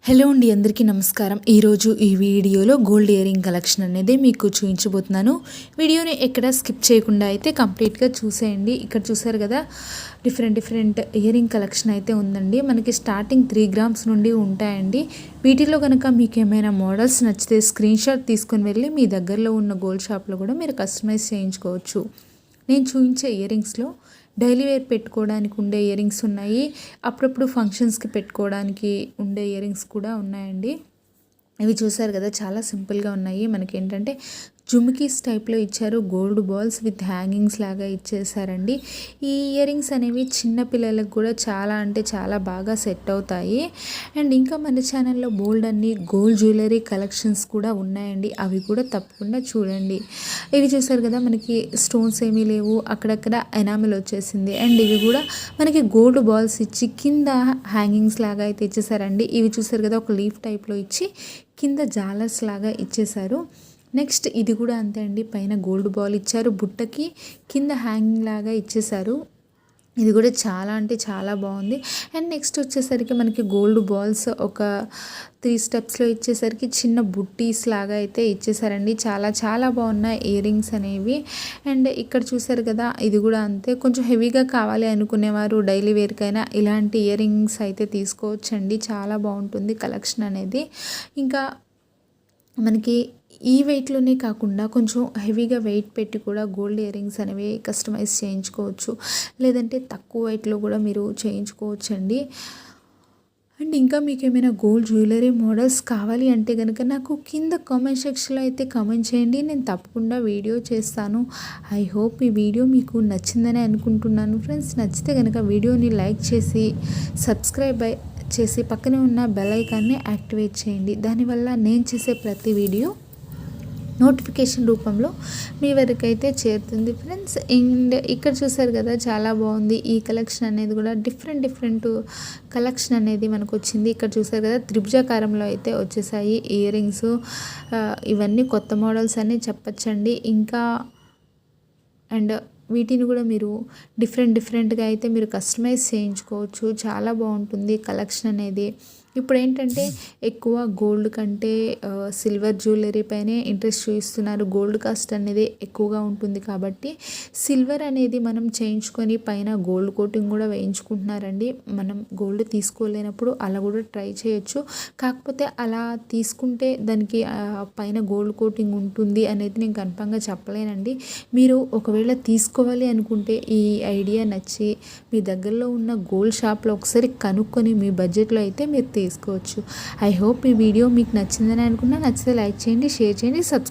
Hello అండి, అందరికీ నమస్కారం. ఈరోజు ఈ వీడియోలో గోల్డ్ ఇయరింగ్ కలెక్షన్ అనేది మీకు చూపించబోతున్నాను. వీడియోని ఎక్కడ స్కిప్ చేయకుండా అయితే కంప్లీట్గా చూసేయండి. ఇక్కడ చూసారు కదా, డిఫరెంట్ ఇయరింగ్ కలెక్షన్ అయితే ఉందండి. మనకి స్టార్టింగ్ 3 గ్రామ్స్ నుండి ఉంటాయండి. వీటిలో కనుక మీకు ఏమైనా మోడల్స్ నచ్చితే స్క్రీన్ షాట్ తీసుకొని వెళ్ళి మీ దగ్గరలో ఉన్న గోల్డ్ షాప్లో కూడా మీరు కస్టమైజ్ చేయించుకోవచ్చు. నేను చూపించే ఇయరింగ్స్లో డైలీ వేర్ పెట్టుకోవడానికి ఉండే ఇయరింగ్స్ ఉన్నాయి, అప్పుడప్పుడు ఫంక్షన్స్కి పెట్టుకోవడానికి ఉండే ఇయరింగ్స్ కూడా ఉన్నాయండి. ఇవి చూసారు కదా, చాలా సింపుల్గా ఉన్నాయి. మనకి ఏంటంటే జుమ్కీస్ టైప్లో ఇచ్చారు, గోల్డ్ బాల్స్ విత్ హ్యాంగింగ్స్ లాగా ఇచ్చేసారండి. ఈ ఇయరింగ్స్ అనేవి చిన్న పిల్లలకు కూడా చాలా అంటే చాలా బాగా సెట్ అవుతాయి. అండ్ ఇంకా మన ఛానల్లో బోల్డ్ అన్ని గోల్డ్ జ్యువెలరీ కలెక్షన్స్ కూడా ఉన్నాయండి, అవి కూడా తప్పకుండా చూడండి. ఇవి చూసారు కదా, మనకి స్టోన్స్ ఏమీ లేవు, అక్కడక్కడ ఎనామిల్ వచ్చేసింది. అండ్ ఇవి కూడా మనకి గోల్డ్ బాల్స్ ఇచ్చి కింద హ్యాంగింగ్స్ లాగా అయితే ఇచ్చేసారండి. ఇవి చూసారు కదా, ఒక లీఫ్ టైప్లో ఇచ్చి కింద జాలర్స్ లాగా ఇచ్చేసారు. నెక్స్ట్ ఇది కూడా అంతే అండి, పైన గోల్డ్ బాల్ ఇచ్చారు, బుట్టకి కింద హ్యాంగింగ్ లాగా ఇచ్చేసారు. ఇది కూడా చాలా అంటే చాలా బాగుంది. అండ్ నెక్స్ట్ వచ్చేసరికి మనకి గోల్డ్ బాల్స్ ఒక 3 స్టెప్స్లో ఇచ్చేసరికి చిన్న బుట్టీస్ లాగా అయితే ఇచ్చేసారండి. చాలా చాలా బాగున్నాయి ఇయరింగ్స్ అనేవి. అండ్ ఇక్కడ చూసారు కదా, ఇది కూడా అంతే. కొంచెం హెవీగా కావాలి అనుకునేవారు డైలీ వేర్కైనా ఇలాంటి ఇయరింగ్స్ అయితే తీసుకోవచ్చండి. చాలా బాగుంటుంది కలెక్షన్ అనేది. ఇంకా మనకి ఈ వెయిట్లోనే కాకుండా కొంచెం హెవీగా వెయిట్ పెట్టి కూడా గోల్డ్ ఇయరింగ్స్ అనేవి కస్టమైజ్ చేయించుకోవచ్చు, లేదంటే తక్కువ వెయిట్లో కూడా మీరు చేయించుకోవచ్చండి. అండ్ ఇంకా మీకు ఏమైనా గోల్డ్ జ్యువెలరీ మోడల్స్ కావాలి అంటే కనుక నాకు కింద కామెంట్ సెక్షన్లో అయితే కామెంట్ చేయండి, నేను తప్పకుండా వీడియో చేస్తాను. ఐ హోప్ ఈ వీడియో మీకు నచ్చిందని అనుకుంటున్నాను ఫ్రెండ్స్. నచ్చితే కనుక వీడియోని లైక్ చేసి సబ్స్క్రైబ్ చేసి పక్కనే ఉన్న బెల్ ఐకాన్ని యాక్టివేట్ చేయండి. దానివల్ల నేను చేసే ప్రతి వీడియో నోటిఫికేషన్ రూపంలో మీ వరకు అయితే చేరుతుంది ఫ్రెండ్స్. అండ్ ఇక్కడ చూసారు కదా, చాలా బాగుంది ఈ కలెక్షన్ అనేది కూడా. డిఫరెంట్ కలెక్షన్ అనేది మనకు వచ్చింది. ఇక్కడ చూసారు కదా, త్రిభుజాకారంలో అయితే వచ్చేసాయి ఇయరింగ్స్. ఇవన్నీ కొత్త మోడల్స్ అని చెప్పచ్చండి. ఇంకా అండ్ వీటిని కూడా మీరు డిఫరెంట్గా అయితే మీరు కస్టమైజ్ చేయించుకోవచ్చు. చాలా బాగుంటుంది కలెక్షన్ అనేది. ఇప్పుడు ఏంటంటే ఎక్కువ గోల్డ్ కంటే సిల్వర్ జ్యువెలరీ పైనే ఇంట్రెస్ట్ చూపిస్తున్నారు. గోల్డ్ కాస్ట్ అనేది ఎక్కువగా ఉంటుంది కాబట్టి సిల్వర్ అనేది మనం చేయించుకొని పైన గోల్డ్ కోటింగ్ కూడా వేయించుకుంటున్నారండి. మనం గోల్డ్ తీసుకోలేనప్పుడు అలా కూడా ట్రై చేయొచ్చు. కాకపోతే అలా తీసుకుంటే దానికి పైన గోల్డ్ కోటింగ్ ఉంటుంది అనేది నేను కన్ఫర్మ్గా చెప్పలేనండి. మీరు ఒకవేళ తీసుకోవాలి అనుకుంటే ఈ ఐడియా నచ్చి మీ దగ్గరలో ఉన్న గోల్డ్ షాప్లో ఒకసారి కనుక్కొని మీ బడ్జెట్లో అయితే మీరు తీసుకోవచ్చు. ఐ హోప్ ఈ వీడియో మీకు నచ్చిందని అనుకున్నా. నచ్చితే లైక్ చేయండి, షేర్ చేయండి, సబ్స్క్రైబ్